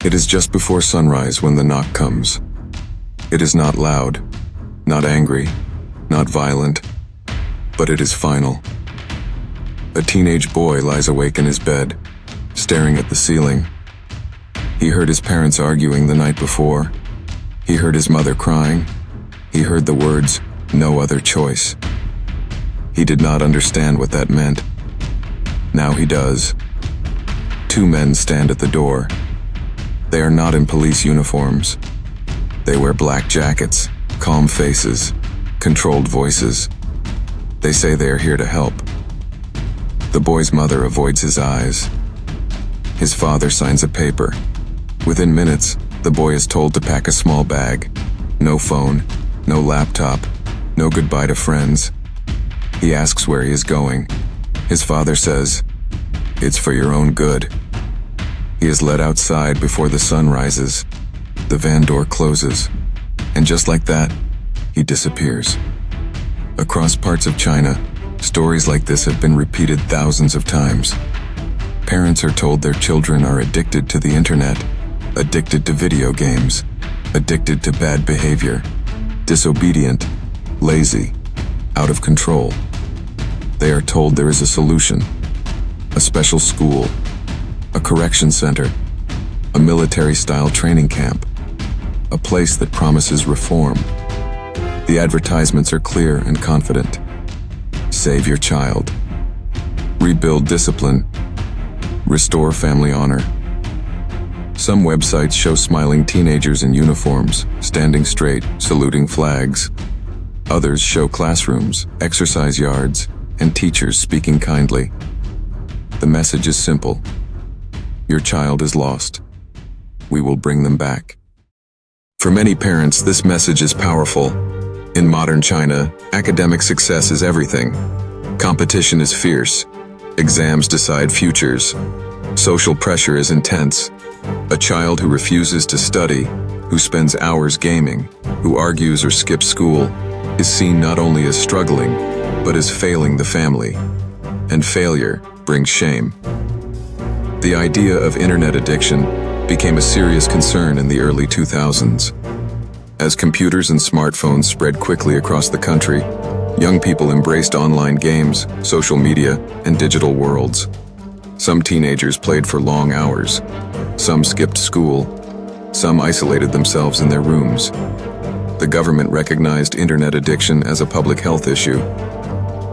It is just before sunrise when the knock comes. It is not loud, not angry, not violent, but it is final. A teenage boy lies awake in his bed, staring at the ceiling. He heard his parents arguing the night before. He heard his mother crying. He heard the words, "no other choice." He did not understand what that meant. Now he does. Two men stand at the door. They are not in police uniforms. They wear black jackets, calm faces, controlled voices. They say they are here to help. The boy's mother avoids his eyes. His father signs a paper. Within minutes, the boy is told to pack a small bag. No phone, no laptop, no goodbye to friends. He asks where he is going. His father says, "It's for your own good." He is led outside before the sun rises. The van door closes, and just like that, he disappears. Across parts of China, stories like this have been repeated thousands of times. Parents are told their children are addicted to the internet, addicted to video games, addicted to bad behavior, disobedient, lazy, out of control. They are told there is a solution: a special school, a correction center, a military-style training camp, a place that promises reform. The advertisements are clear and confident. Save your child. Rebuild discipline. Restore family honor. Some websites show smiling teenagers in uniforms, standing straight, saluting flags. Others show classrooms, exercise yards, and teachers speaking kindly. The message is simple. Your child is lost. We will bring them back. For many parents, this message is powerful. In modern China, academic success is everything. Competition is fierce. Exams decide futures. Social pressure is intense. A child who refuses to study, who spends hours gaming, who argues or skips school, is seen not only as struggling, but as failing the family. And failure brings shame. The idea of internet addiction became a serious concern in the early 2000s. As computers and smartphones spread quickly across the country, young people embraced online games, social media, and digital worlds. Some teenagers played for long hours. Some skipped school. Some isolated themselves in their rooms. The government recognized internet addiction as a public health issue.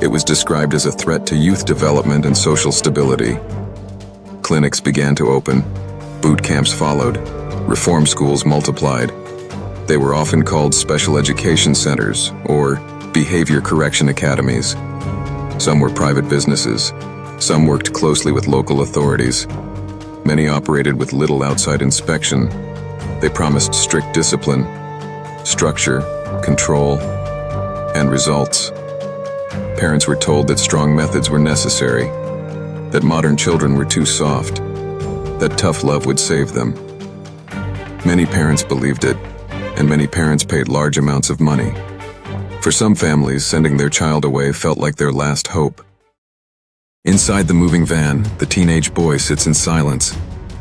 It was described as a threat to youth development and social stability. Clinics began to open. Boot camps followed. Reform schools multiplied. They were often called special education centers or behavior correction academies. Some were private businesses. Some worked closely with local authorities. Many operated with little outside inspection. They promised strict discipline, structure, control, and results. Parents were told that strong methods were necessary, that modern children were too soft, that tough love would save them. Many parents believed it, and many parents paid large amounts of money. For some families, sending their child away felt like their last hope. Inside the moving van, the teenage boy sits in silence.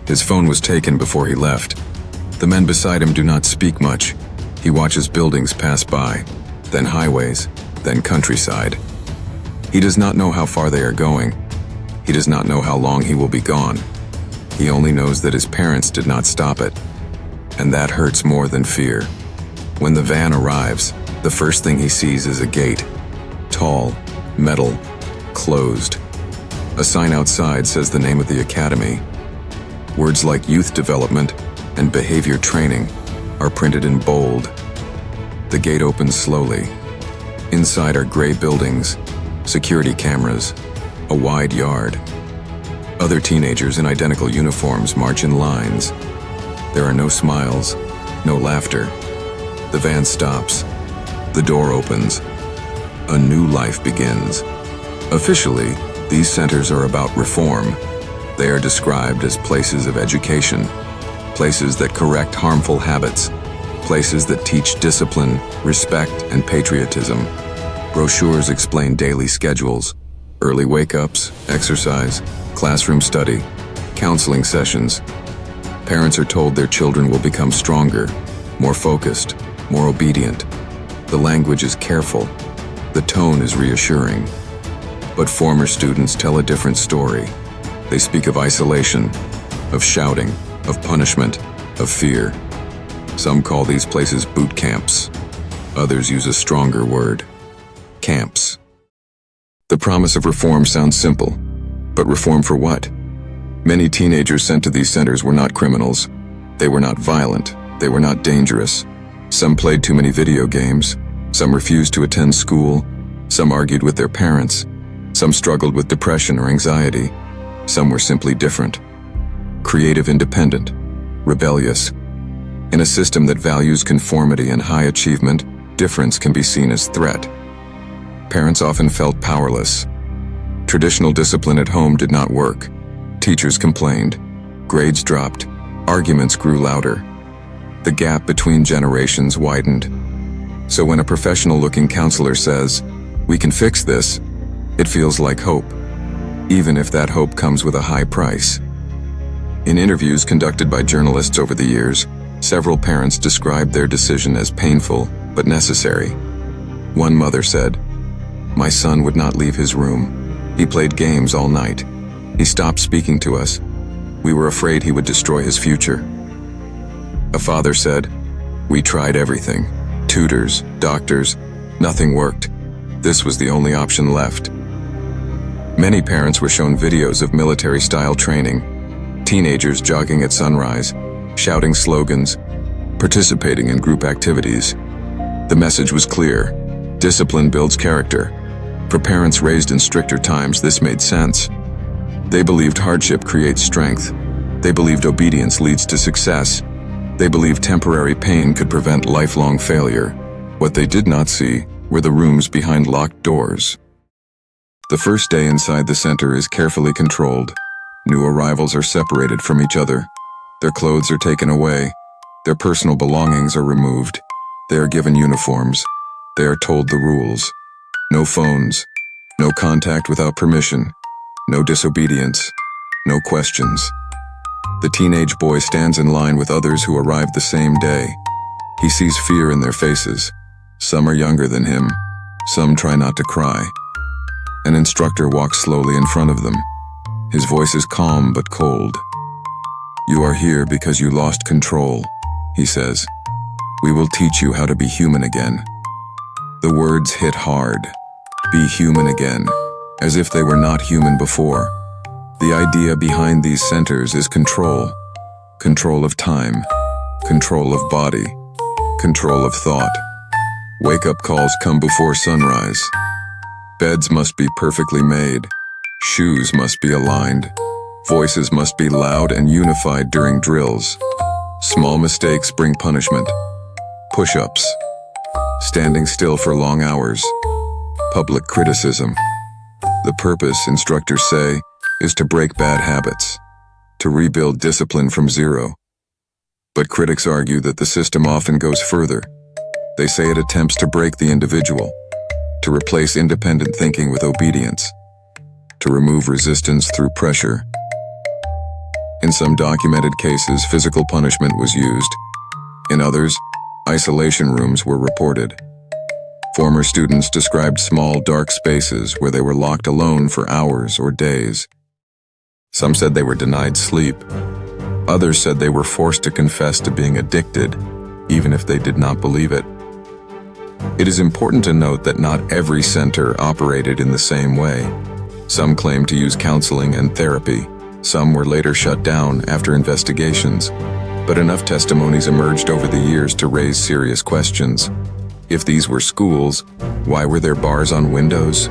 His phone was taken before he left. The men beside him do not speak much. He watches buildings pass by, then highways, then countryside. He does not know how far they are going. He does not know how long he will be gone. He only knows that his parents did not stop it. And that hurts more than fear. When the van arrives, the first thing he sees is a gate. Tall, metal, closed. A sign outside says the name of the academy. Words like youth development and behavior training are printed in bold. The gate opens slowly. Inside are gray buildings, security cameras, a wide yard. Other teenagers in identical uniforms march in lines. There are no smiles, no laughter. The van stops. The door opens. A new life begins. Officially, these centers are about reform. They are described as places of education, places that correct harmful habits, places that teach discipline, respect, and patriotism. Brochures explain daily schedules, early wake-ups, exercise, classroom study, counseling sessions. Parents are told their children will become stronger, more focused, more obedient. The language is careful. The tone is reassuring. But former students tell a different story. They speak of isolation, of shouting, of punishment, of fear. Some call these places boot camps. Others use a stronger word: camps. The promise of reform sounds simple, but reform for what? Many teenagers sent to these centers were not criminals. They were not violent. They were not dangerous. Some played too many video games. Some refused to attend school. Some argued with their parents. Some struggled with depression or anxiety. Some were simply different. Creative, independent, rebellious. In a system that values conformity and high achievement, difference can be seen as threat. Parents often felt powerless. Traditional discipline at home did not work. Teachers complained. Grades dropped. Arguments grew louder. The gap between generations widened. So when a professional-looking counselor says, "We can fix this," it feels like hope, even if that hope comes with a high price. In interviews conducted by journalists over the years, several parents described their decision as painful but necessary. One mother said, "My son would not leave his room. He played games all night. He stopped speaking to us. We were afraid he would destroy his future." A father said, "We tried everything. Tutors, doctors, nothing worked. This was the only option left." Many parents were shown videos of military-style training, teenagers jogging at sunrise, shouting slogans, participating in group activities. The message was clear: discipline builds character. For parents raised in stricter times, this made sense. They believed hardship creates strength. They believed obedience leads to success. They believed temporary pain could prevent lifelong failure. What they did not see were the rooms behind locked doors. The first day inside the center is carefully controlled. New arrivals are separated from each other. Their clothes are taken away. Their personal belongings are removed. They are given uniforms. They are told the rules. No phones. No contact without permission. No disobedience. No questions. The teenage boy stands in line with others who arrived the same day. He sees fear in their faces. Some are younger than him. Some try not to cry. An instructor walks slowly in front of them. His voice is calm but cold. "You are here because you lost control," he says. "We will teach you how to be human again." The words hit hard. Be human again, as if they were not human before. The idea behind these centers is control. Control of time. Control of body. Control of thought. Wake-up calls come before sunrise. Beds must be perfectly made. Shoes must be aligned. Voices must be loud and unified during drills. Small mistakes bring punishment. Push-ups. Standing still for long hours. Public criticism. The purpose, instructors say, is to break bad habits, to rebuild discipline from zero. But critics argue that the system often goes further. They say it attempts to break the individual, to replace independent thinking with obedience, to remove resistance through pressure. In some documented cases, physical punishment was used. In others, isolation rooms were reported. Former students described small, dark spaces where they were locked alone for hours or days. Some said they were denied sleep. Others said they were forced to confess to being addicted, even if they did not believe it. It is important to note that not every center operated in the same way. Some claimed to use counseling and therapy. Some were later shut down after investigations. But enough testimonies emerged over the years to raise serious questions. If these were schools, why were there bars on windows?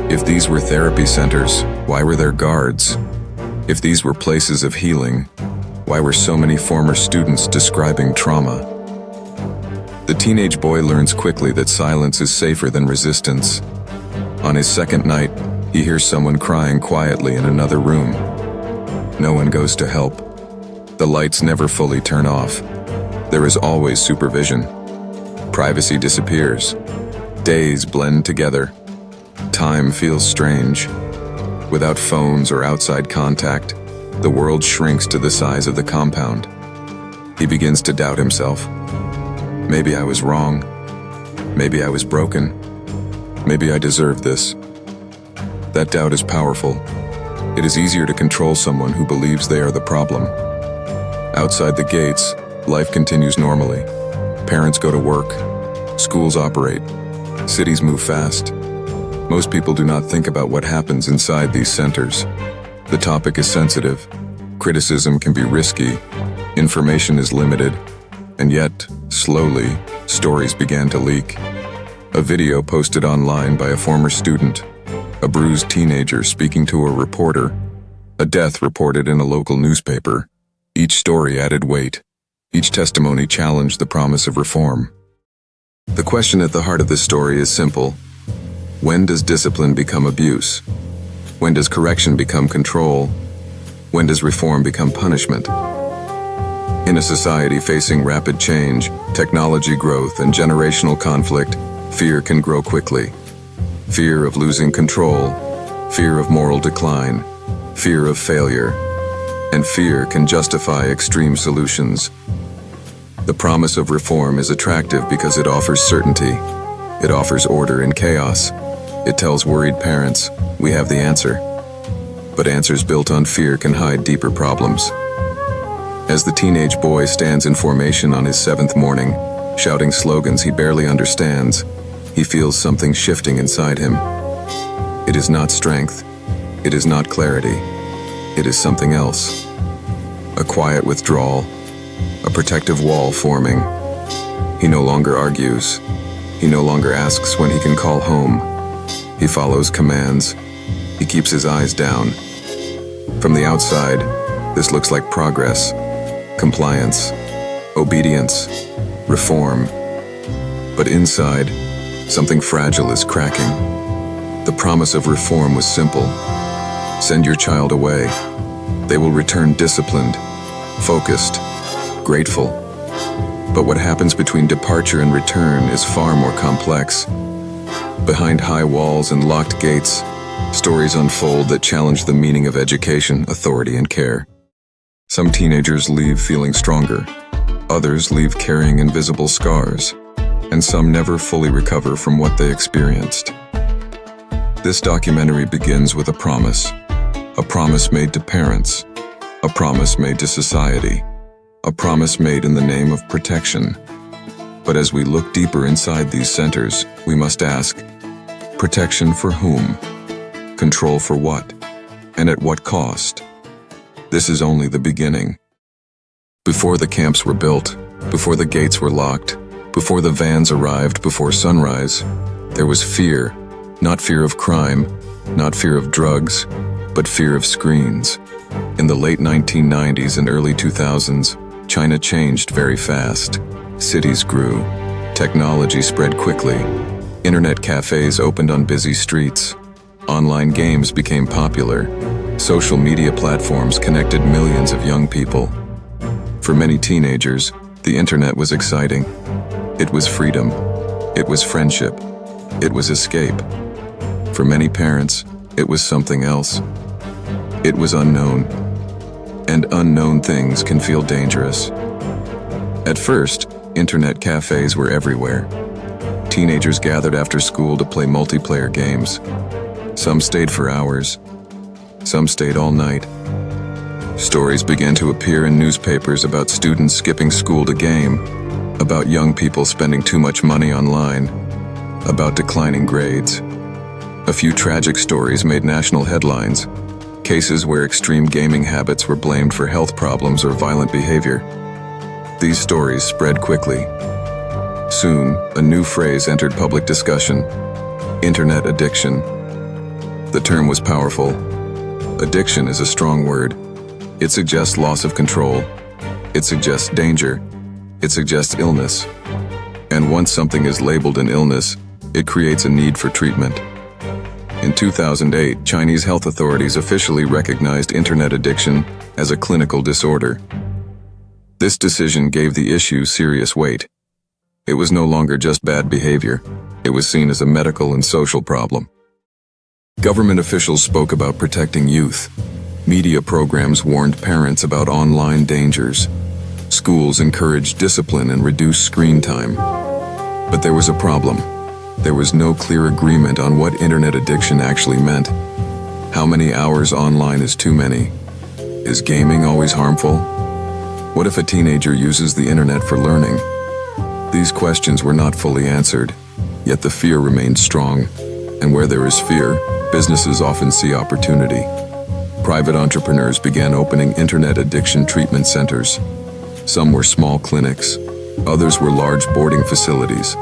If these were therapy centers, why were there guards? If these were places of healing, why were so many former students describing trauma? The teenage boy learns quickly that silence is safer than resistance. On his second night, he hears someone crying quietly in another room. No one goes to help. The lights never fully turn off. There is always supervision. Privacy disappears. Days blend together. Time feels strange. Without phones or outside contact, the world shrinks to the size of the compound. He begins to doubt himself. Maybe I was wrong. Maybe I was broken. Maybe I deserved this. That doubt is powerful. It is easier to control someone who believes they are the problem. Outside the gates, life continues normally. Parents go to work. Schools operate. Cities move fast. Most people do not think about what happens inside these centers. The topic is sensitive. Criticism can be risky. Information is limited. And yet, slowly, stories began to leak. A video posted online by a former student, a bruised teenager speaking to a reporter, a death reported in a local newspaper. Each story added weight. Each testimony challenged the promise of reform. The question at the heart of this story is simple. When does discipline become abuse? When does correction become control? When does reform become punishment? In a society facing rapid change, technology growth, and generational conflict, fear can grow quickly. Fear of losing control, fear of moral decline, fear of failure, and fear can justify extreme solutions. The promise of reform is attractive because it offers certainty. It offers order in chaos. It tells worried parents, we have the answer. But answers built on fear can hide deeper problems. As the teenage boy stands in formation on his 7th morning, shouting slogans he barely understands, he feels something shifting inside him. It is not strength. It is not clarity. It is something else. A quiet withdrawal, a protective wall forming. He no longer argues. He no longer asks when he can call home. He follows commands. He keeps his eyes down. From the outside, this looks like progress, compliance, obedience, reform. But inside, something fragile is cracking. The promise of reform was simple. Send your child away. They will return disciplined, focused, grateful. But what happens between departure and return is far more complex. Behind high walls and locked gates, stories unfold that challenge the meaning of education, authority, and care. Some teenagers leave feeling stronger. Others leave carrying invisible scars. And some never fully recover from what they experienced. This documentary begins with a promise made to parents, a promise made to society, a promise made in the name of protection. But as we look deeper inside these centers, we must ask, protection for whom? Control for what? And at what cost? This is only the beginning. Before the camps were built, before the gates were locked, before the vans arrived before sunrise, there was fear. Not fear of crime, not fear of drugs, but fear of screens. In the late 1990s and early 2000s, China changed very fast. Cities grew. Technology spread quickly. Internet cafes opened on busy streets. Online games became popular. Social media platforms connected millions of young people. For many teenagers, the internet was exciting. It was freedom. It was friendship. It was escape. For many parents, it was something else. It was unknown. And unknown things can feel dangerous. At first, internet cafes were everywhere. Teenagers gathered after school to play multiplayer games. Some stayed for hours. Some stayed all night. Stories began to appear in newspapers about students skipping school to game, about young people spending too much money online, about declining grades. A few tragic stories made national headlines, cases where extreme gaming habits were blamed for health problems or violent behavior. These stories spread quickly. Soon, a new phrase entered public discussion: internet addiction. The term was powerful. Addiction is a strong word. It suggests loss of control. It suggests danger. It suggests illness. And once something is labeled an illness, it creates a need for treatment. In 2008, Chinese health authorities officially recognized internet addiction as a clinical disorder. This decision gave the issue serious weight. It was no longer just bad behavior. It was seen as a medical and social problem. Government officials spoke about protecting youth. Media programs warned parents about online dangers. Schools encouraged discipline and reduced screen time. But there was a problem. There was no clear agreement on what internet addiction actually meant. How many hours online is too many? Is gaming always harmful? What if a teenager uses the internet for learning? These questions were not fully answered, yet the fear remained strong. And where there is fear, businesses often see opportunity. Private entrepreneurs began opening internet addiction treatment centers. Some were small clinics, others were large boarding facilities.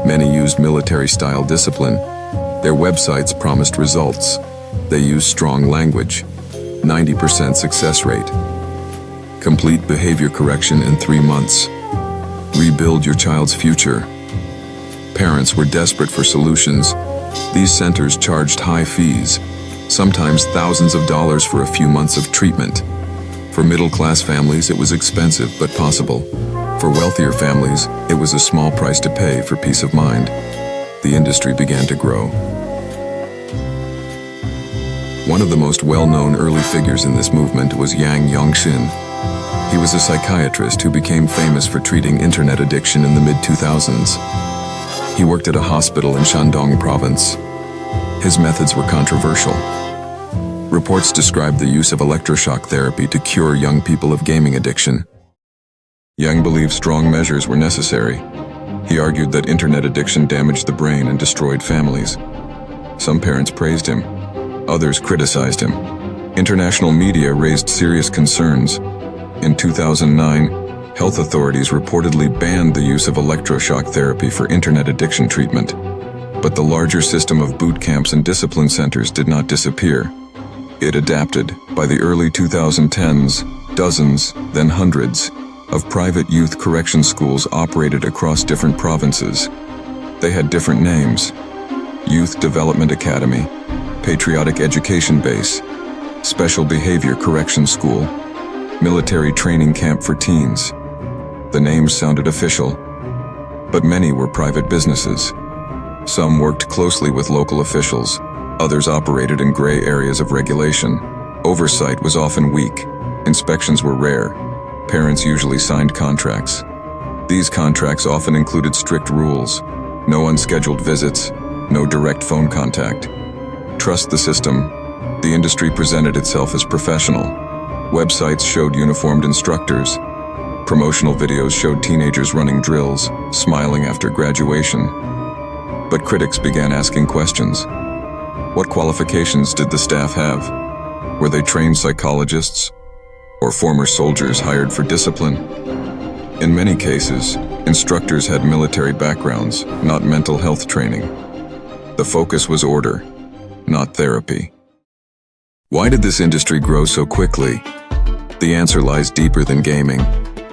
Many used military-style discipline. Their websites promised results. They used strong language. 90% success rate. Complete behavior correction in 3 months. Rebuild your child's future. Parents were desperate for solutions. These centers charged high fees, sometimes thousands of dollars for a few months of treatment. For middle-class families, it was expensive but possible. For wealthier families, it was a small price to pay for peace of mind. The industry began to grow. One of the most well-known early figures in this movement was Yang Yongxin. He was a psychiatrist who became famous for treating internet addiction in the mid-2000s. He worked at a hospital in Shandong province. His methods were controversial. Reports described the use of electroshock therapy to cure young people of gaming addiction. Yang believed strong measures were necessary. He argued that internet addiction damaged the brain and destroyed families. Some parents praised him. Others criticized him. International media raised serious concerns. In 2009, health authorities reportedly banned the use of electroshock therapy for internet addiction treatment. But the larger system of boot camps and discipline centers did not disappear. It adapted. By the early 2010s, dozens, then hundreds, of private youth correction schools operated across different provinces. They had different names: Youth Development Academy, Patriotic Education Base, Special Behavior Correction School, Military Training Camp for Teens. The names sounded official, but many were private businesses. Some worked closely with local officials, others operated in gray areas of regulation. Oversight was often weak, inspections were rare. Parents usually signed contracts. These contracts often included strict rules: no unscheduled visits, no direct phone contact. Trust the system. The industry presented itself as professional. Websites showed uniformed instructors. Promotional videos showed teenagers running drills, smiling after graduation. But critics began asking questions. What qualifications did the staff have? Were they trained psychologists or former soldiers hired for discipline? In many cases, instructors had military backgrounds, not mental health training. The focus was order, not therapy. Why did this industry grow so quickly? The answer lies deeper than gaming.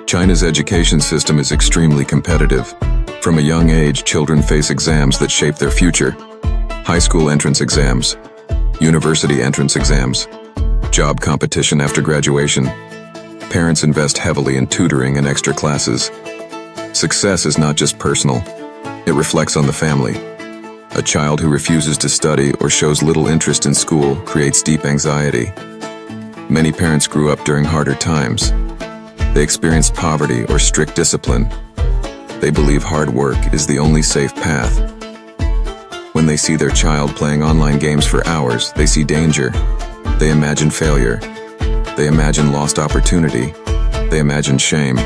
China's education system is extremely competitive. From a young age, children face exams that shape their future. High school entrance exams, university entrance exams, job competition after graduation. Parents invest heavily in tutoring and extra classes. Success is not just personal, it reflects on the family. A child who refuses to study or shows little interest in school creates deep anxiety. Many parents grew up during harder times. They experienced poverty or strict discipline. They believe hard work is the only safe path. When they see their child playing online games for hours, they see danger. They imagine failure. They imagine lost opportunity. They imagine shame.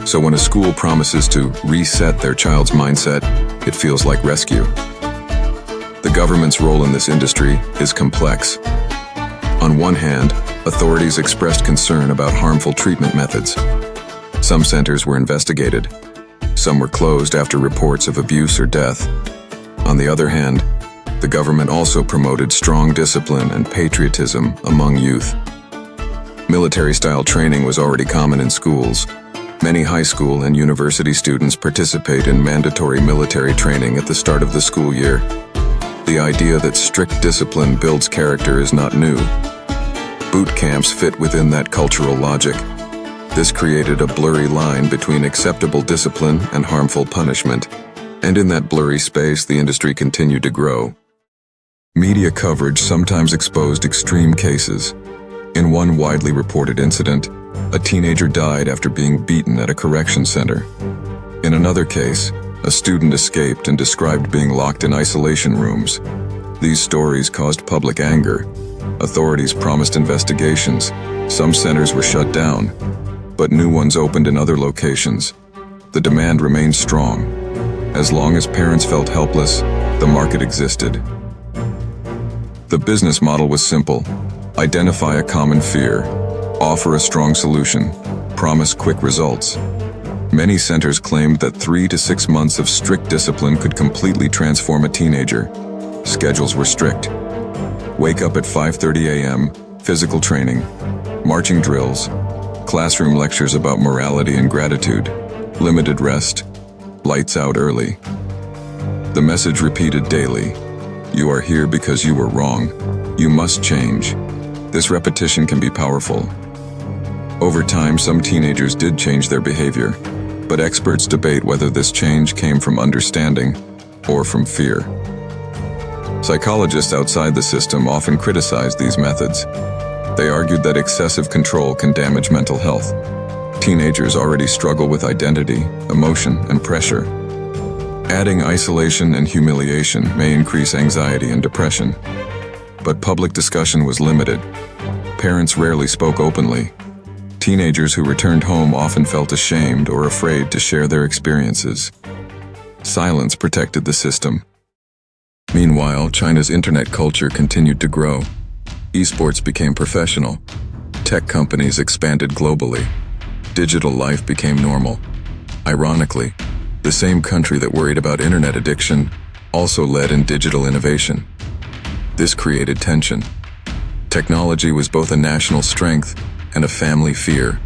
So when a school promises to reset their child's mindset, it feels like rescue. The government's role in this industry is complex. On one hand, authorities expressed concern about harmful treatment methods. Some centers were investigated. Some were closed after reports of abuse or death. On the other hand, the government also promoted strong discipline and patriotism among youth. Military-style training was already common in schools. Many high school and university students participate in mandatory military training at the start of the school year. The idea that strict discipline builds character is not new. Boot camps fit within that cultural logic. This created a blurry line between acceptable discipline and harmful punishment. And in that blurry space, the industry continued to grow. Media coverage sometimes exposed extreme cases. In one widely reported incident, a teenager died after being beaten at a correction center. In another case, a student escaped and described being locked in isolation rooms. These stories caused public anger. Authorities promised investigations. Some centers were shut down, but new ones opened in other locations. The demand remained strong. As long as parents felt helpless, the market existed. The business model was simple. Identify a common fear, offer a strong solution, promise quick results. Many centers claimed that 3 to 6 months of strict discipline could completely transform a teenager. Schedules were strict. Wake up at 5:30 a.m., physical training, marching drills, classroom lectures about morality and gratitude, limited rest, lights out early. The message repeated daily. You are here because you were wrong. You must change. This repetition can be powerful. Over time, some teenagers did change their behavior, but experts debate whether this change came from understanding or from fear. Psychologists outside the system often criticize these methods. They argued that excessive control can damage mental health. Teenagers already struggle with identity, emotion, and pressure. Adding isolation and humiliation may increase anxiety and depression. But public discussion was limited. Parents rarely spoke openly. Teenagers who returned home often felt ashamed or afraid to share their experiences. Silence protected the system. Meanwhile, China's internet culture continued to grow. Esports became professional. Tech companies expanded globally. Digital life became normal. Ironically, the same country that worried about internet addiction also led in digital innovation. This created tension. Technology was both a national strength and a family fear.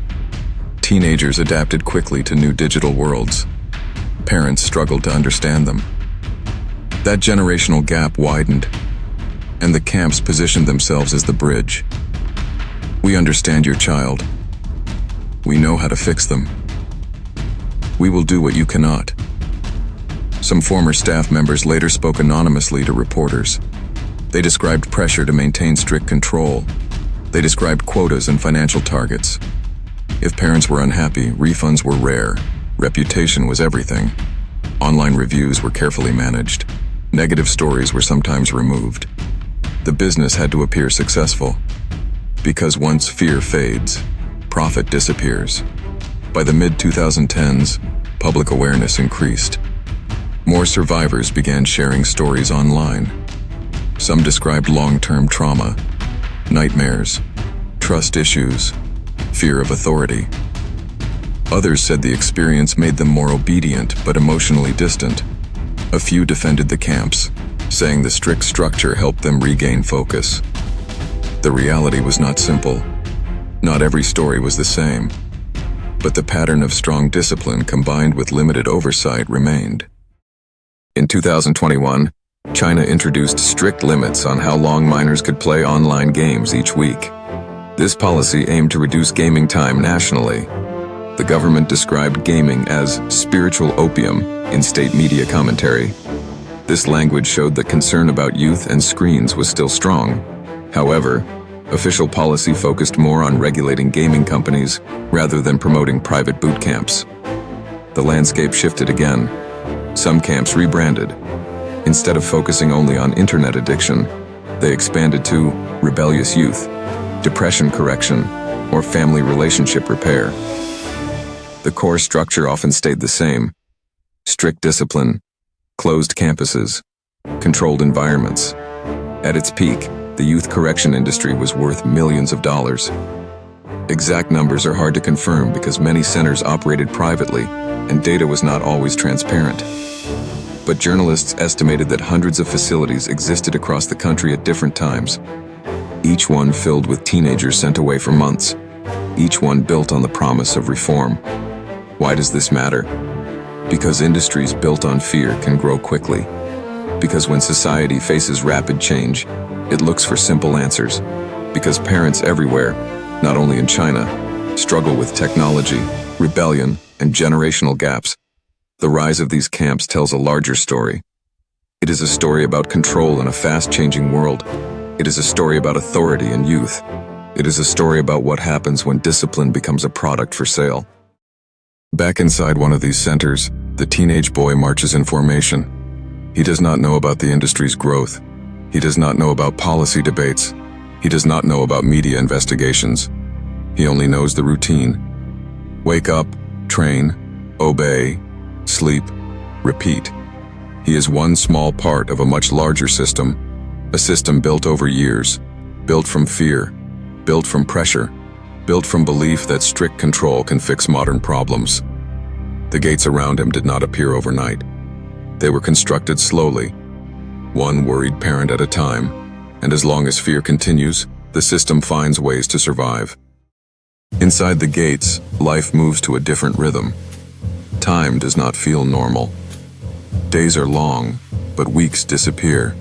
Teenagers adapted quickly to new digital worlds. Parents struggled to understand them. That generational gap widened, and the camps positioned themselves as the bridge. We understand your child. We know how to fix them. We will do what you cannot. Some former staff members later spoke anonymously to reporters. They described pressure to maintain strict control. They described quotas and financial targets. If parents were unhappy, refunds were rare. Reputation was everything. Online reviews were carefully managed. Negative stories were sometimes removed. The business had to appear successful. Because once fear fades, profit disappears. By the mid-2010s, public awareness increased. More survivors began sharing stories online. Some described long-term trauma, nightmares, trust issues, fear of authority. Others said the experience made them more obedient but emotionally distant. A few defended the camps, saying the strict structure helped them regain focus. The reality was not simple. Not every story was the same, but the pattern of strong discipline combined with limited oversight remained. In 2021, China introduced strict limits on how long minors could play online games each week. This policy aimed to reduce gaming time nationally. The government described gaming as spiritual opium in state media commentary. This language showed that concern about youth and screens was still strong. However, official policy focused more on regulating gaming companies rather than promoting private boot camps. The landscape shifted again. Some camps rebranded. Instead of focusing only on internet addiction, they expanded to rebellious youth, depression correction, or family relationship repair. The core structure often stayed the same: strict discipline, closed campuses, controlled environments. At its peak, the youth correction industry was worth millions of dollars. Exact numbers are hard to confirm because many centers operated privately and data was not always transparent. But journalists estimated that hundreds of facilities existed across the country at different times. Each one filled with teenagers sent away for months. Each one built on the promise of reform. Why does this matter? Because industries built on fear can grow quickly. Because when society faces rapid change, it looks for simple answers. Because parents everywhere, not only in China, struggle with technology, rebellion, and generational gaps. The rise of these camps tells a larger story. It is a story about control in a fast-changing world. It is a story about authority and youth. It is a story about what happens when discipline becomes a product for sale. Back inside one of these centers, the teenage boy marches in formation. He does not know about the industry's growth. He does not know about policy debates. He does not know about media investigations. He only knows the routine. Wake up, train, obey, sleep, repeat. He is one small part of a much larger system, a system built over years, built from fear, built from pressure, built from belief that strict control can fix modern problems. The gates around him did not appear overnight. They were constructed slowly, one worried parent at a time, and as long as fear continues, the system finds ways to survive. Inside the gates, life moves to a different rhythm. Time does not feel normal. Days are long, but weeks disappear.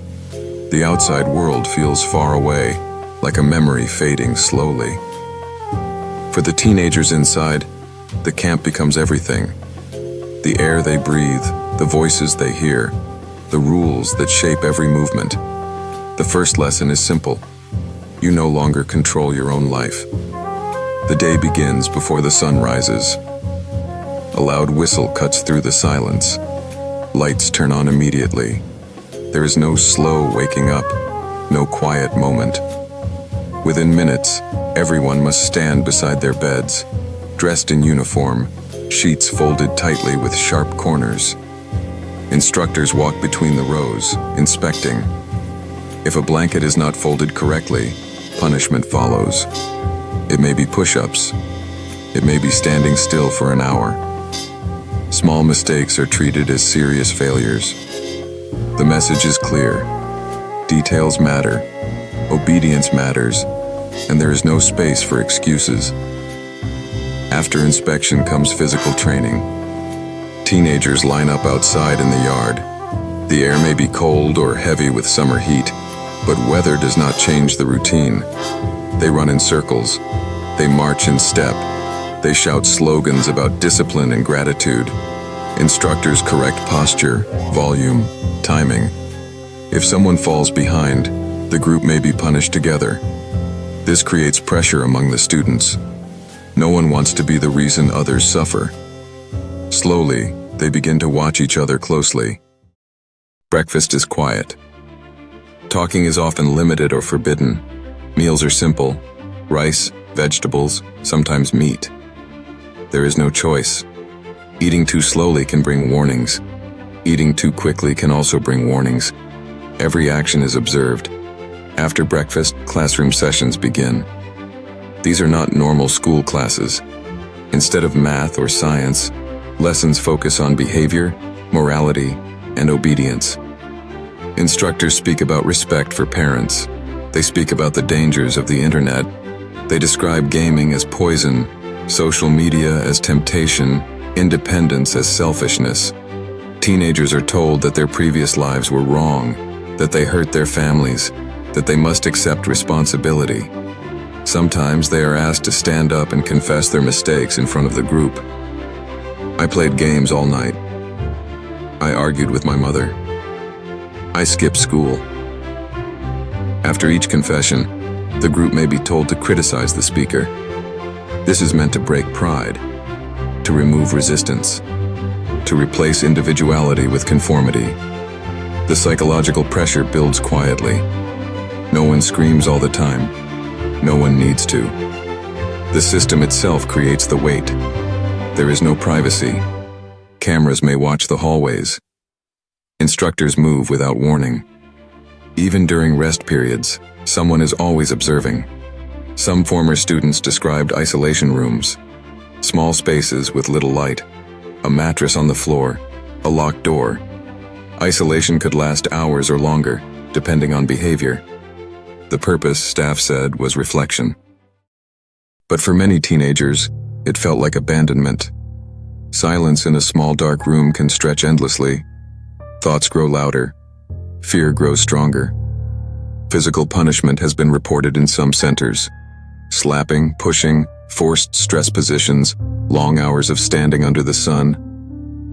The outside world feels far away, like a memory fading slowly. For the teenagers inside, the camp becomes everything. The air they breathe, the voices they hear, the rules that shape every movement. The first lesson is simple. You no longer control your own life. The day begins before the sun rises. A loud whistle cuts through the silence. Lights turn on immediately. There is no slow waking up, no quiet moment. Within minutes, everyone must stand beside their beds, dressed in uniform, sheets folded tightly with sharp corners. Instructors walk between the rows, inspecting. If a blanket is not folded correctly, punishment follows. It may be push-ups. It may be standing still for an hour. Small mistakes are treated as serious failures. The message is clear. Details matter. Obedience matters. And there is no space for excuses. After inspection comes physical training. Teenagers line up outside in the yard. The air may be cold or heavy with summer heat, but weather does not change the routine. They run in circles. They march in step. They shout slogans about discipline and gratitude. Instructors correct posture, volume, timing. If someone falls behind, the group may be punished together. This creates pressure among the students. No one wants to be the reason others suffer. Slowly, they begin to watch each other closely. Breakfast is quiet. Talking is often limited or forbidden. Meals are simple: rice, vegetables, sometimes meat. There is no choice. Eating too slowly can bring warnings. Eating too quickly can also bring warnings. Every action is observed. After breakfast, classroom sessions begin. These are not normal school classes. Instead of math or science, lessons focus on behavior, morality, and obedience. Instructors speak about respect for parents. They speak about the dangers of the internet. They describe gaming as poison, social media as temptation, independence as selfishness. Teenagers are told that their previous lives were wrong, that they hurt their families, that they must accept responsibility. Sometimes they are asked to stand up and confess their mistakes in front of the group. I played games all night. I argued with my mother. I skipped school. After each confession, the group may be told to criticize the speaker. This is meant to break pride, to remove resistance, to replace individuality with conformity. The psychological pressure builds quietly. No one screams all the time. No one needs to. The system itself creates the weight. There is no privacy. Cameras may watch the hallways. Instructors move without warning. Even during rest periods, someone is always observing. Some former students described isolation rooms, small spaces with little light, a mattress on the floor, a locked door. Isolation could last hours or longer, depending on behavior. The purpose, staff said, was reflection. But for many teenagers, it felt like abandonment. Silence in a small dark room can stretch endlessly. Thoughts grow louder. Fear grows stronger. Physical punishment has been reported in some centers. Slapping, pushing, forced stress positions, long hours of standing under the sun.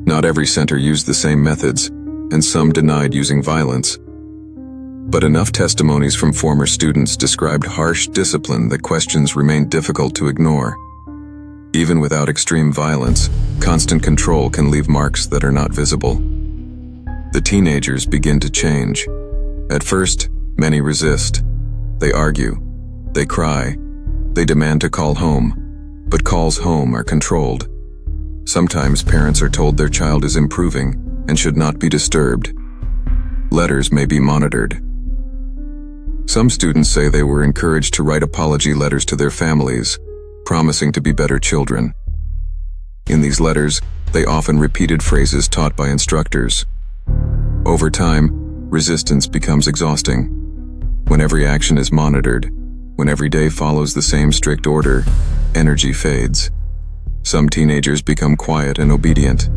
Not every center used the same methods, and some denied using violence. But enough testimonies from former students described harsh discipline that questions remain difficult to ignore. Even without extreme violence, constant control can leave marks that are not visible. The teenagers begin to change. At first, many resist. They argue. They cry. They demand to call home. But calls home are controlled. Sometimes parents are told their child is improving and should not be disturbed. Letters may be monitored. Some students say they were encouraged to write apology letters to their families, promising to be better children. In these letters, they often repeated phrases taught by instructors. Over time, resistance becomes exhausting. When every action is monitored, when every day follows the same strict order, energy fades. Some teenagers become quiet and obedient.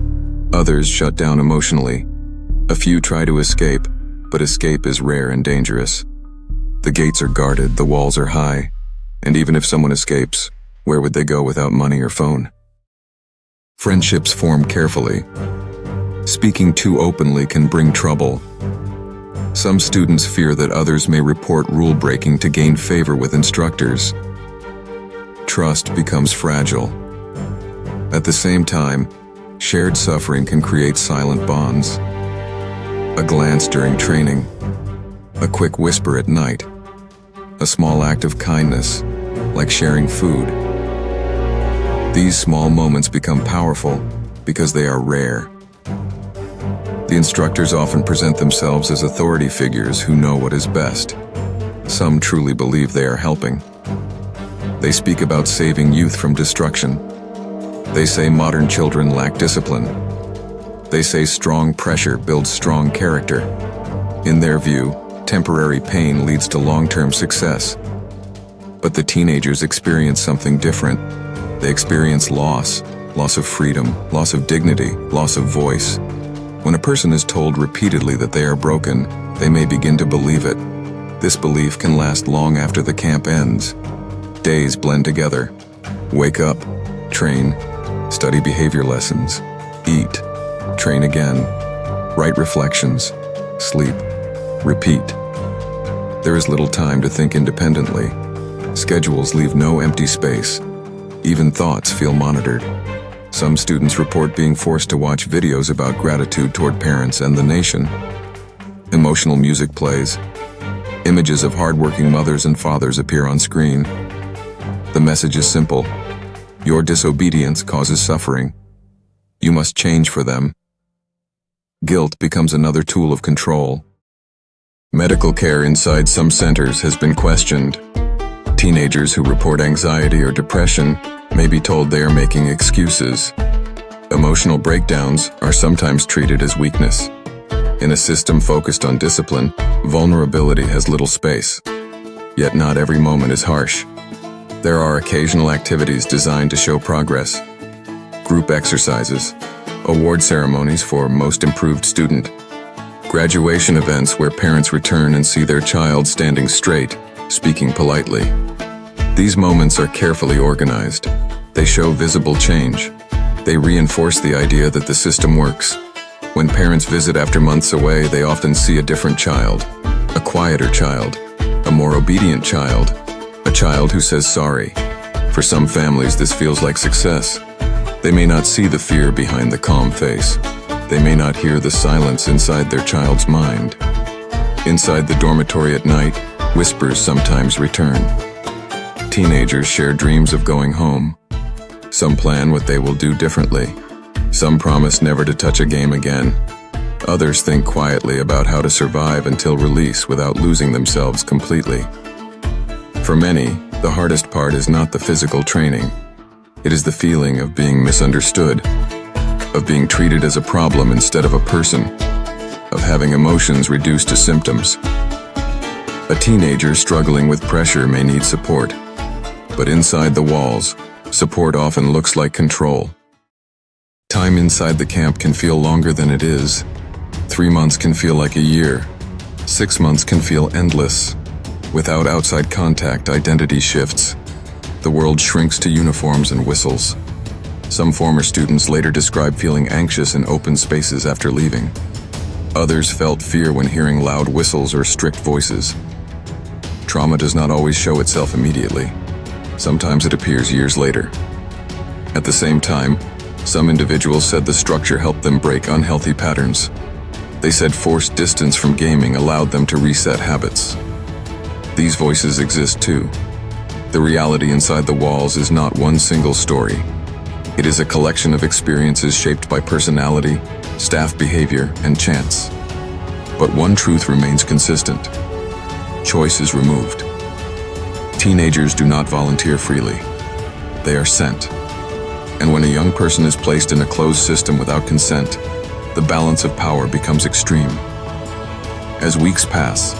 Others shut down emotionally. A few try to escape, but escape is rare and dangerous. The gates are guarded, the walls are high, and even if someone escapes, where would they go without money or phone? Friendships form carefully. Speaking too openly can bring trouble. Some students fear that others may report rule breaking to gain favor with instructors. Trust becomes fragile. At the same time, shared suffering can create silent bonds. A glance during training, a quick whisper at night, a small act of kindness, like sharing food. These small moments become powerful because they are rare. The instructors often present themselves as authority figures who know what is best. Some truly believe they are helping. They speak about saving youth from destruction. They say modern children lack discipline. They say strong pressure builds strong character. In their view, temporary pain leads to long-term success. But the teenagers experience something different. They experience loss of freedom, loss of dignity, loss of voice. When a person is told repeatedly that they are broken, they may begin to believe it. This belief can last long after the camp ends. Days blend together. Wake up, train, study behavior lessons, eat, train again, write reflections, sleep, repeat. There is little time to think independently. Schedules leave no empty space. Even thoughts feel monitored. Some students report being forced to watch videos about gratitude toward parents and the nation. Emotional music plays. Images of hardworking mothers and fathers appear on screen. The message is simple. Your disobedience causes suffering. You must change for them. Guilt becomes another tool of control. Medical care inside some centers has been questioned. Teenagers who report anxiety or depression may be told they are making excuses. Emotional breakdowns are sometimes treated as weakness. In a system focused on discipline, vulnerability has little space. Yet not every moment is harsh. There are occasional activities designed to show progress. Group exercises, award ceremonies for most improved student, graduation events where parents return and see their child standing straight, speaking politely. These moments are carefully organized. They show visible change. They reinforce the idea that the system works. When parents visit after months away, they often see a different child, a quieter child, a more obedient child, a child who says sorry. For some families, this feels like success. They may not see the fear behind the calm face. They may not hear the silence inside their child's mind. Inside the dormitory at night, whispers sometimes return. Teenagers share dreams of going home. Some plan what they will do differently. Some promise never to touch a game again. Others think quietly about how to survive until release without losing themselves completely. For many, the hardest part is not the physical training. It is the feeling of being misunderstood, of being treated as a problem instead of a person, of having emotions reduced to symptoms. A teenager struggling with pressure may need support, but inside the walls, support often looks like control. Time inside the camp can feel longer than it is. 3 months can feel like a year. 6 months can feel endless. Without outside contact, identity shifts. The world shrinks to uniforms and whistles. Some former students later describe feeling anxious in open spaces after leaving. Others felt fear when hearing loud whistles or strict voices. Trauma does not always show itself immediately. Sometimes it appears years later. At the same time, some individuals said the structure helped them break unhealthy patterns. They said forced distance from gaming allowed them to reset habits. These voices exist too. The reality inside the walls is not one single story. It is a collection of experiences shaped by personality, staff behavior, and chance. But one truth remains consistent. Choice is removed. Teenagers do not volunteer freely. They are sent. And when a young person is placed in a closed system without consent, the balance of power becomes extreme. As weeks pass,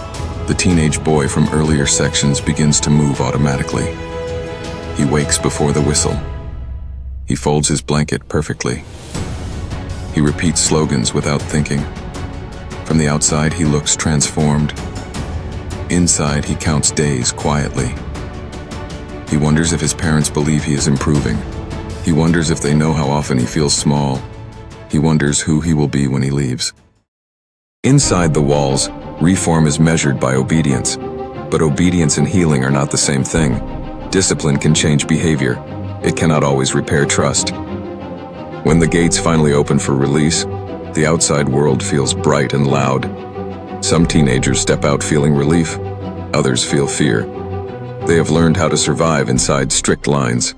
the teenage boy from earlier sections begins to move automatically. He wakes before the whistle. He folds his blanket perfectly. He repeats slogans without thinking. From the outside, he looks transformed. Inside, he counts days quietly. He wonders if his parents believe he is improving. He wonders if they know how often he feels small. He wonders who he will be when he leaves. Inside the walls, reform is measured by obedience. But obedience and healing are not the same thing. Discipline can change behavior. It cannot always repair trust. When the gates finally open for release, the outside world feels bright and loud. Some teenagers step out feeling relief. Others feel fear. They have learned how to survive inside strict lines.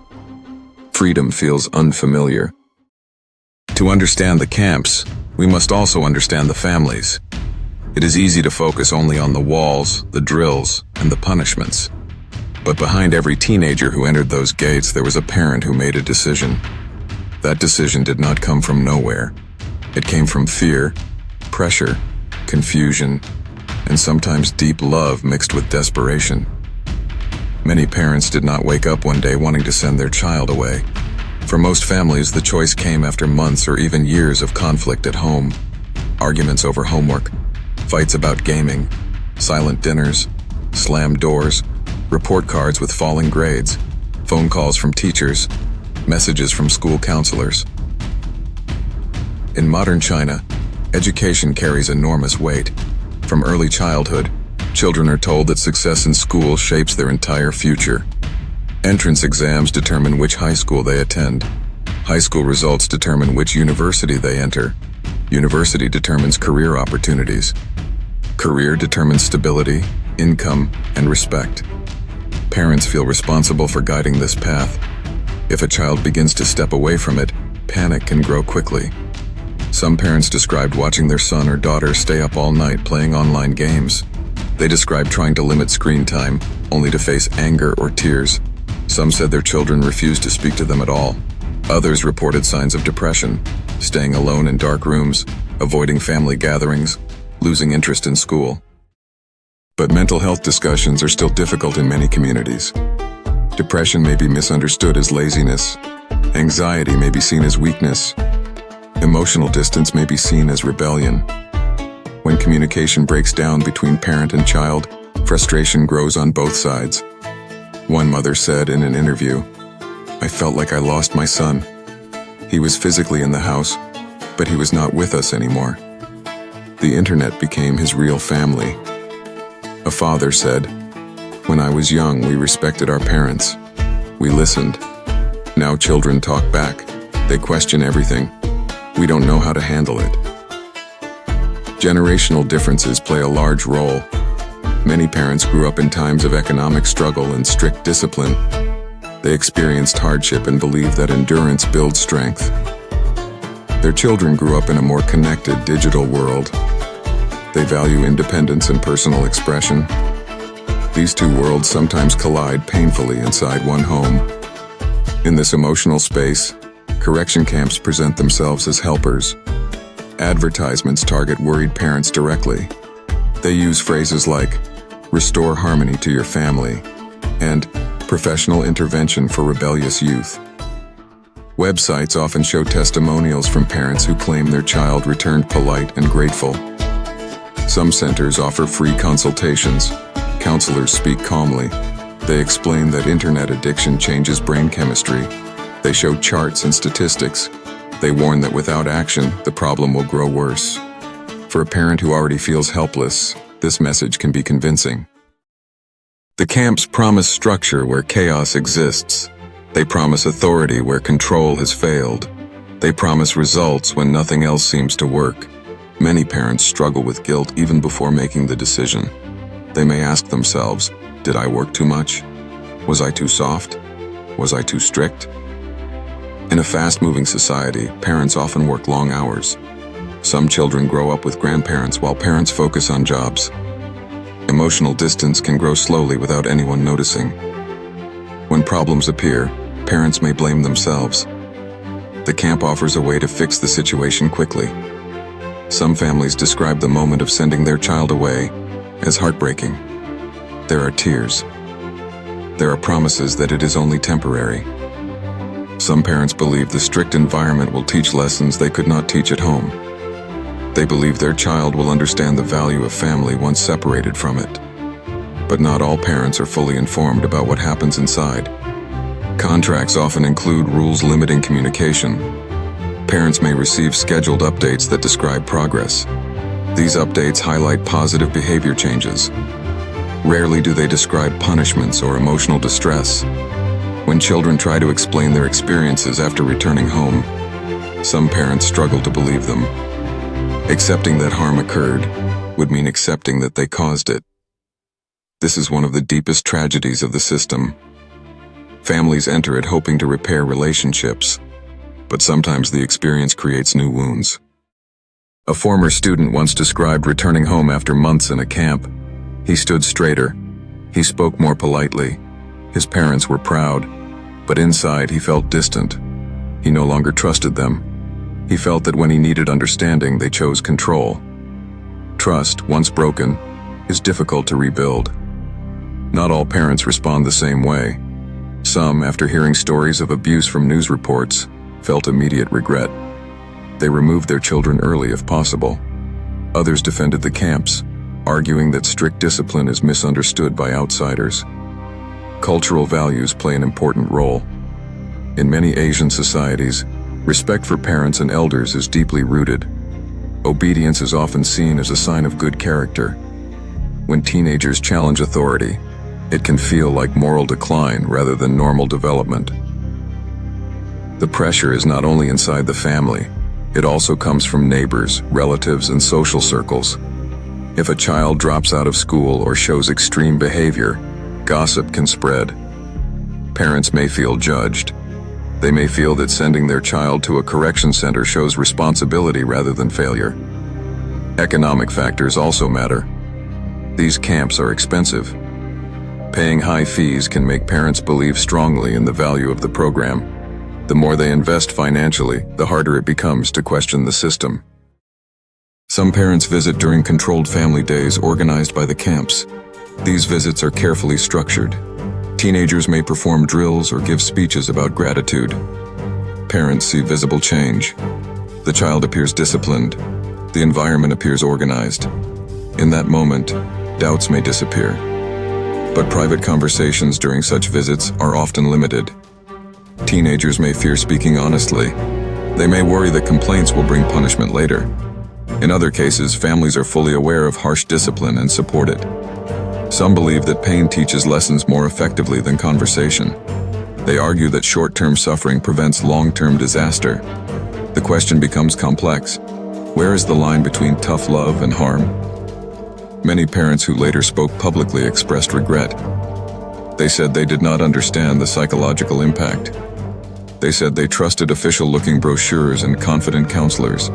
Freedom feels unfamiliar. To understand the camps, we must also understand the families. It is easy to focus only on the walls, the drills, and the punishments. But behind every teenager who entered those gates, there was a parent who made a decision. That decision did not come from nowhere. It came from fear, pressure, confusion, and sometimes deep love mixed with desperation. Many parents did not wake up one day wanting to send their child away. For most families, the choice came after months or even years of conflict at home. Arguments over homework, fights about gaming, silent dinners, slammed doors, report cards with falling grades, phone calls from teachers, messages from school counselors. In modern China, education carries enormous weight. From early childhood, children are told that success in school shapes their entire future. Entrance exams determine which high school they attend. High school results determine which university they enter. University determines career opportunities. Career determines stability, income, and respect. Parents feel responsible for guiding this path. If a child begins to step away from it, panic can grow quickly. Some parents described watching their son or daughter stay up all night playing online games. They described trying to limit screen time, only to face anger or tears. Some said their children refused to speak to them at all. Others reported signs of depression, staying alone in dark rooms, avoiding family gatherings, losing interest in school. But mental health discussions are still difficult in many communities. Depression may be misunderstood as laziness. Anxiety may be seen as weakness. Emotional distance may be seen as rebellion. When communication breaks down between parent and child, frustration grows on both sides. One mother said in an interview, "I felt like I lost my son. He was physically in the house, but he was not with us anymore. The internet became his real family." A father said, "When I was young, we respected our parents. We listened. Now children talk back. They question everything. We don't know how to handle it." Generational differences play a large role. Many parents grew up in times of economic struggle and strict discipline. They experienced hardship and believed that endurance builds strength. Their children grew up in a more connected digital world. They value independence and personal expression. These two worlds sometimes collide painfully inside one home. In this emotional space, correction camps present themselves as helpers. Advertisements target worried parents directly. They use phrases like, "Restore harmony to your family," and "Professional intervention for rebellious youth." Websites often show testimonials from parents who claim their child returned polite and grateful. Some centers offer free consultations. Counselors speak calmly. They explain that internet addiction changes brain chemistry. They show charts and statistics. They warn that without action, the problem will grow worse. For a parent who already feels helpless, this message can be convincing. The camps promise structure where chaos exists. They promise authority where control has failed. They promise results when nothing else seems to work. Many parents struggle with guilt even before making the decision. They may ask themselves, did I work too much? Was I too soft? Was I too strict? In a fast-moving society, parents often work long hours. Some children grow up with grandparents while parents focus on jobs. Emotional distance can grow slowly without anyone noticing. When problems appear, parents may blame themselves. The camp offers a way to fix the situation quickly. Some families describe the moment of sending their child away as heartbreaking. There are tears. There are promises that it is only temporary. Some parents believe the strict environment will teach lessons they could not teach at home. They believe their child will understand the value of family once separated from it. But not all parents are fully informed about what happens inside. Contracts often include rules limiting communication. Parents may receive scheduled updates that describe progress. These updates highlight positive behavior changes. Rarely do they describe punishments or emotional distress. When children try to explain their experiences after returning home, some parents struggle to believe them. Accepting that harm occurred would mean accepting that they caused it. This is one of the deepest tragedies of the system. Families enter it hoping to repair relationships, but sometimes the experience creates new wounds. A former student once described returning home after months in a camp. He stood straighter. He spoke more politely. His parents were proud, but inside he felt distant. He no longer trusted them. He felt that when he needed understanding, they chose control. Trust, once broken, is difficult to rebuild. Not all parents respond the same way. Some, after hearing stories of abuse from news reports, felt immediate regret. They removed their children early if possible. Others defended the camps, arguing that strict discipline is misunderstood by outsiders. Cultural values play an important role. In many Asian societies, respect for parents and elders is deeply rooted. Obedience is often seen as a sign of good character. When teenagers challenge authority, it can feel like moral decline rather than normal development. The pressure is not only inside the family, it also comes from neighbors, relatives, and social circles. If a child drops out of school or shows extreme behavior, gossip can spread. Parents may feel judged. They may feel that sending their child to a correction center shows responsibility rather than failure. Economic factors also matter. These camps are expensive. Paying high fees can make parents believe strongly in the value of the program. The more they invest financially, the harder it becomes to question the system. Some parents visit during controlled family days organized by the camps. These visits are carefully structured. Teenagers may perform drills or give speeches about gratitude. Parents see visible change. The child appears disciplined. The environment appears organized. In that moment, doubts may disappear. But private conversations during such visits are often limited. Teenagers may fear speaking honestly. They may worry that complaints will bring punishment later. In other cases, families are fully aware of harsh discipline and support it. Some believe that pain teaches lessons more effectively than conversation. They argue that short-term suffering prevents long-term disaster. The question becomes complex. Where is the line between tough love and harm? Many parents who later spoke publicly expressed regret. They said they did not understand the psychological impact. They said they trusted official-looking brochures and confident counselors.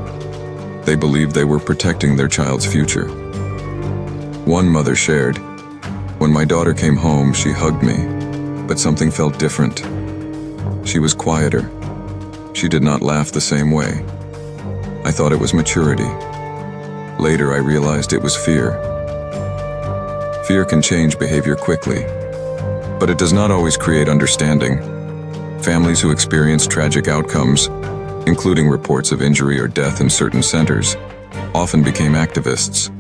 They believed they were protecting their child's future. One mother shared, "When my daughter came home, she hugged me, but something felt different. She was quieter. She did not laugh the same way. I thought it was maturity. Later, I realized it was fear." Fear can change behavior quickly, but it does not always create understanding. Families who experience tragic outcomes, including reports of injury or death in certain centers, often became activists.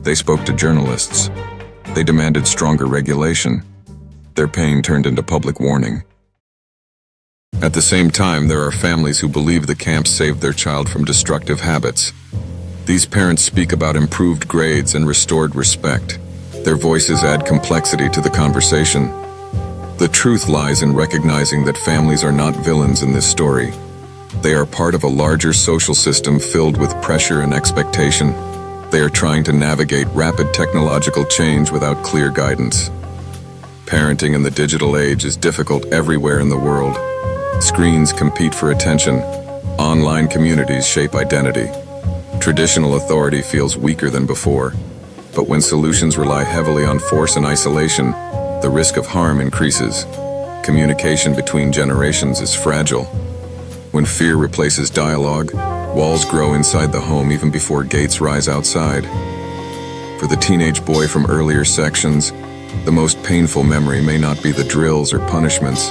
They spoke to journalists. They demanded stronger regulation. Their pain turned into public warning. At the same time, there are families who believe the camps saved their child from destructive habits. These parents speak about improved grades and restored respect. Their voices add complexity to the conversation. The truth lies in recognizing that families are not villains in this story. They are part of a larger social system filled with pressure and expectation. They are trying to navigate rapid technological change without clear guidance. Parenting in the digital age is difficult everywhere in the world. Screens compete for attention. Online communities shape identity. Traditional authority feels weaker than before. But when solutions rely heavily on force and isolation, the risk of harm increases. Communication between generations is fragile. When fear replaces dialogue, walls grow inside the home even before gates rise outside. For the teenage boy from earlier sections, the most painful memory may not be the drills or punishments.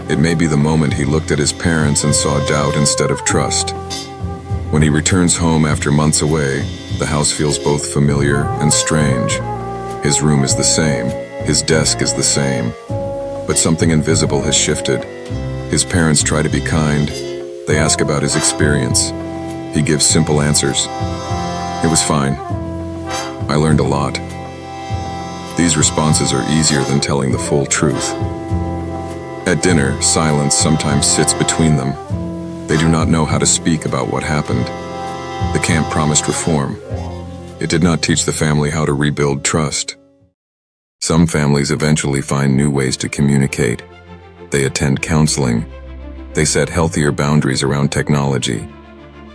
It may be the moment he looked at his parents and saw doubt instead of trust. When he returns home after months away, the house feels both familiar and strange. His room is the same, his desk is the same, but something invisible has shifted. His parents try to be kind. They ask about his experience. He gives simple answers. It was fine. I learned a lot. These responses are easier than telling the full truth. At dinner, silence sometimes sits between them. They do not know how to speak about what happened. The camp promised reform. It did not teach the family how to rebuild trust. Some families eventually find new ways to communicate. They attend counseling. They set healthier boundaries around technology.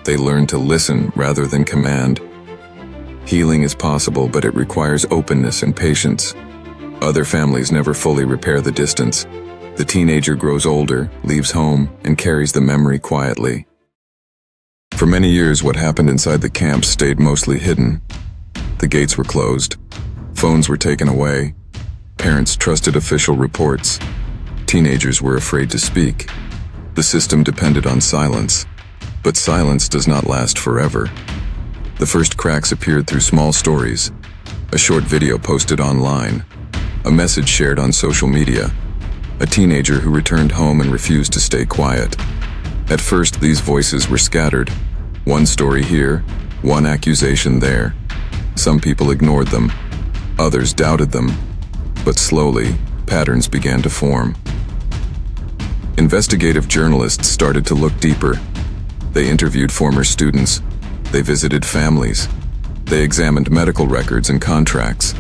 They learn to listen rather than command. Healing is possible, but it requires openness and patience. Other families never fully repair the distance. The teenager grows older, leaves home, and carries the memory quietly. For many years, what happened inside the camp stayed mostly hidden. The gates were closed. Phones were taken away. Parents trusted official reports. Teenagers were afraid to speak. The system depended on silence. But silence does not last forever. The first cracks appeared through small stories, a short video posted online, a message shared on social media, a teenager who returned home and refused to stay quiet. At first, these voices were scattered. One story here, one accusation there. Some people ignored them. Others doubted them. But slowly, patterns began to form. Investigative journalists started to look deeper. They interviewed former students. They visited families. They examined medical records and contracts.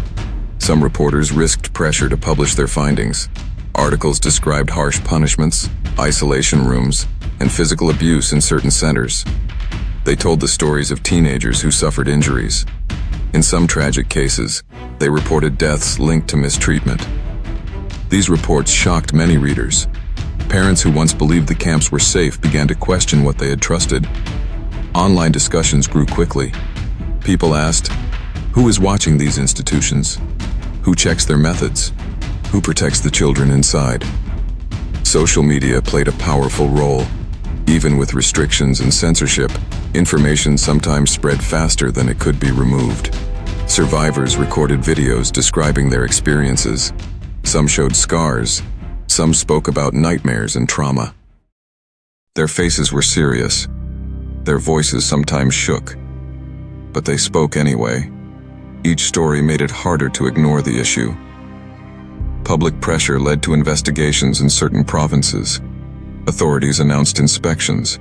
Some reporters risked pressure to publish their findings. Articles described harsh punishments, isolation rooms, and physical abuse in certain centers. They told the stories of teenagers who suffered injuries. In some tragic cases, they reported deaths linked to mistreatment. These reports shocked many readers. Parents who once believed the camps were safe began to question what they had trusted. Online discussions grew quickly. People asked, who is watching these institutions? Who checks their methods? Who protects the children inside? Social media played a powerful role. Even with restrictions and censorship, information sometimes spread faster than it could be removed. Survivors recorded videos describing their experiences. Some showed scars. Some spoke about nightmares and trauma. Their faces were serious. Their voices sometimes shook. But they spoke anyway. Each story made it harder to ignore the issue. Public pressure led to investigations in certain provinces. Authorities announced inspections.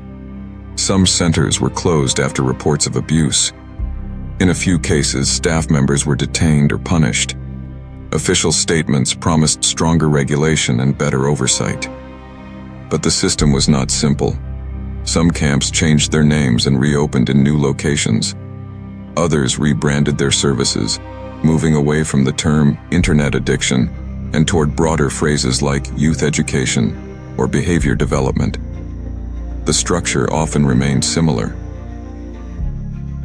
Some centers were closed after reports of abuse. In a few cases, staff members were detained or punished. Official statements promised stronger regulation and better oversight. But the system was not simple. Some camps changed their names and reopened in new locations. Others rebranded their services, moving away from the term internet addiction and toward broader phrases like youth education or behavior development. The structure often remained similar.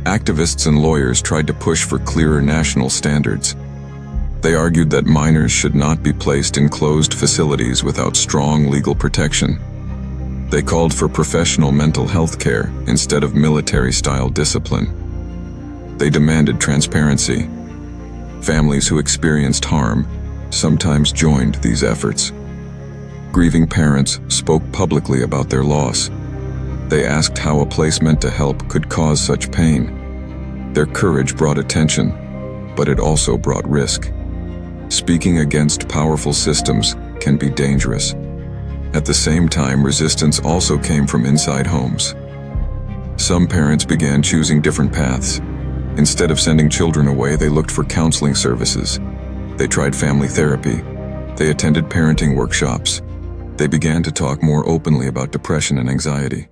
Activists and lawyers tried to push for clearer national standards. They argued that minors should not be placed in closed facilities without strong legal protection. They called for professional mental health care instead of military-style discipline. They demanded transparency. Families who experienced harm sometimes joined these efforts. Grieving parents spoke publicly about their loss. They asked how a place meant to help could cause such pain. Their courage brought attention, but it also brought risk. Speaking against powerful systems can be dangerous. At the same time, resistance also came from inside homes. Some parents began choosing different paths. Instead of sending children away, they looked for counseling services. They tried family therapy. They attended parenting workshops. They began to talk more openly about depression and anxiety.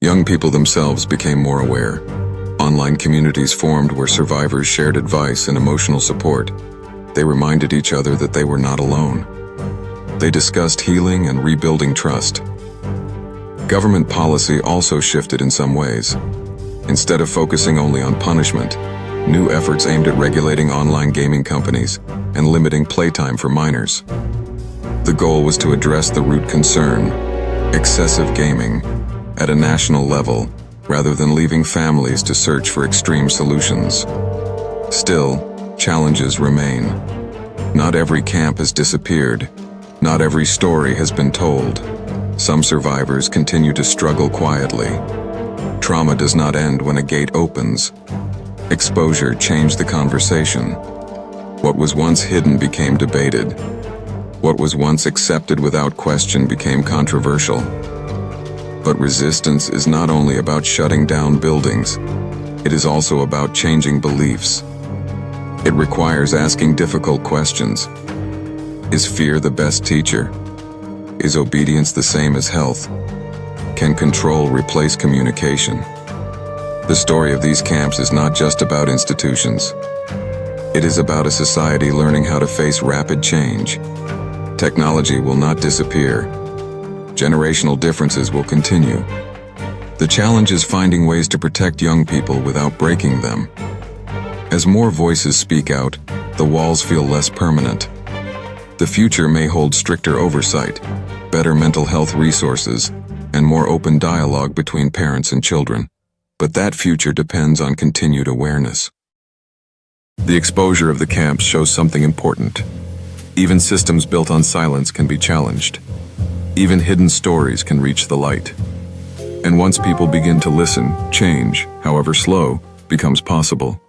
Young people themselves became more aware. Online communities formed where survivors shared advice and emotional support. They reminded each other that they were not alone. They discussed healing and rebuilding trust. Government policy also shifted in some ways. Instead of focusing only on punishment, new efforts aimed at regulating online gaming companies and limiting playtime for minors. The goal was to address the root concern, excessive gaming, at a national level, rather than leaving families to search for extreme solutions. Still, challenges remain. Not every camp has disappeared. Not every story has been told. Some survivors continue to struggle quietly. Trauma does not end when a gate opens. Exposure changed the conversation. What was once hidden became debated. What was once accepted without question became controversial. But resistance is not only about shutting down buildings, it is also about changing beliefs. It requires asking difficult questions. Is fear the best teacher? Is obedience the same as health? Can control replace communication? The story of these camps is not just about institutions. It is about a society learning how to face rapid change. Technology will not disappear. Generational differences will continue. The challenge is finding ways to protect young people without breaking them. As more voices speak out, the walls feel less permanent. The future may hold stricter oversight, better mental health resources, and more open dialogue between parents and children. But that future depends on continued awareness. The exposure of the camps shows something important. Even systems built on silence can be challenged. Even hidden stories can reach the light. And once people begin to listen, change, however slow, becomes possible.